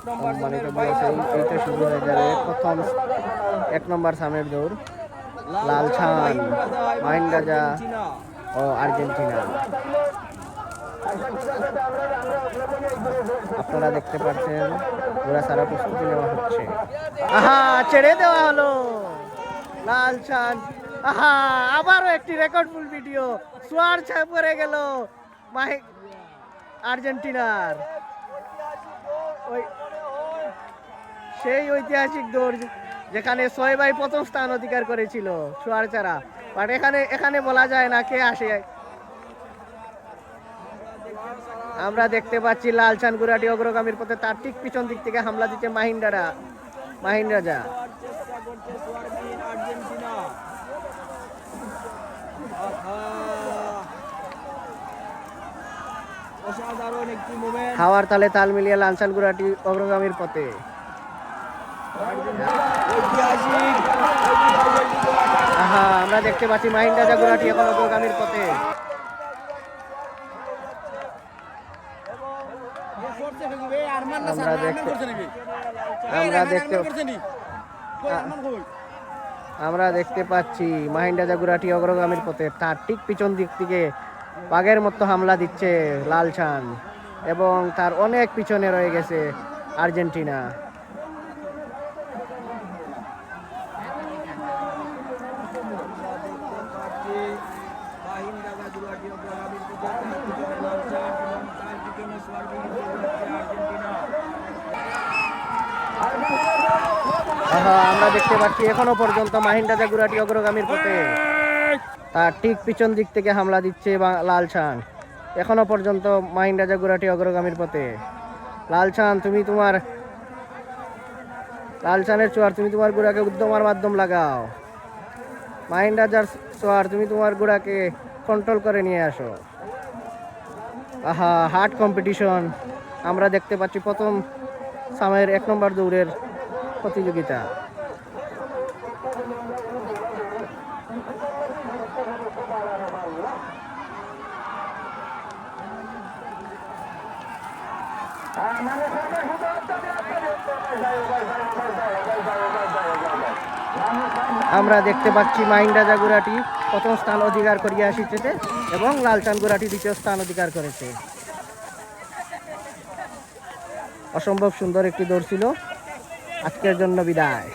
সম্মানিত বলেছেন এইটা শুরু হয়ে যাবে প্রথম 1 নম্বর সামের দৌড়। লালছান, মাহিন রাজা ও আর্জেন্টিনা। আপনারা দেখতে পাচ্ছেন ঘোড়া ছাড়া প্রস্তুতি নেওয়া হচ্ছে। আহা, ছেড়ে দেওয়া হলো লালছান। আহা, আবারও একটি রেকর্ডফুল ভিডিও। সোয়ার ছায় পড়ে গেল আর্জেন্টিনার। সেই ঐতিহাসিক দৌড় যেখানে 6 ভাই প্রথম স্থান অধিকার করেছিল সোয়ার ছাড়া। বাট এখানে বলা যায় না কে আসে। আমরা দেখতে পাচ্ছি লালছান গুরাটি অগ্রগামীর পথে, তার ঠিক পিছন দিক থেকে হামলা দিচ্ছে মাহিন রাজা। হাওয়ার তালে তাল মিলিয়ে লালছান গুরাটি অগ্রগামীর পথে। আমরা দেখতে পাচ্ছি মাহিন রাজা গুরাটি এখন অগ্রগামীর পথে। আমরা দেখতে পাচ্ছি মাহিন রাজা গুরাটি অগ্রগামীর পথে, তার ঠিক পিছন দিক থেকে বাঘের মতো হামলা দিচ্ছে লালছান এবং তার অনেক পিছনে রয়ে গেছে আর্জেন্টিনা। আমরা দেখতে পাচ্ছি এখনো পর্যন্ত মাহিন রাজা গুরাটি অগ্রগামীর পথে, তার ঠিক পিছন দিক থেকে হামলা দিচ্ছে লালছান। এখনো পর্যন্ত মাহিন রাজা গুরাটি অগ্রগামীর পথে। লালছানের চোয়ার, তুমি তোমার গুড়াকে উদ্যমার মাধ্যম লাগাও। মাহিন রাজার চোয়ার, তুমি তোমার গুড়াকে কন্ট্রোল করে নিয়ে আসো। হার্ড কম্পিটিশন আমরা দেখতে পাচ্ছি প্রথম সময়ের 1 নম্বর দৌড়ের প্রতিযোগিতা। আমরা দেখতে পাচ্ছি মাহিন রাজা গুরাটি প্রথম স্থান অধিকার করিয়া আসিতেছে এবং লালছান গুরাটি দ্বিতীয় স্থান অধিকার করেছে। অসম্ভব সুন্দর একটি দৌড় ছিল। আজকের জন্য বিদায়।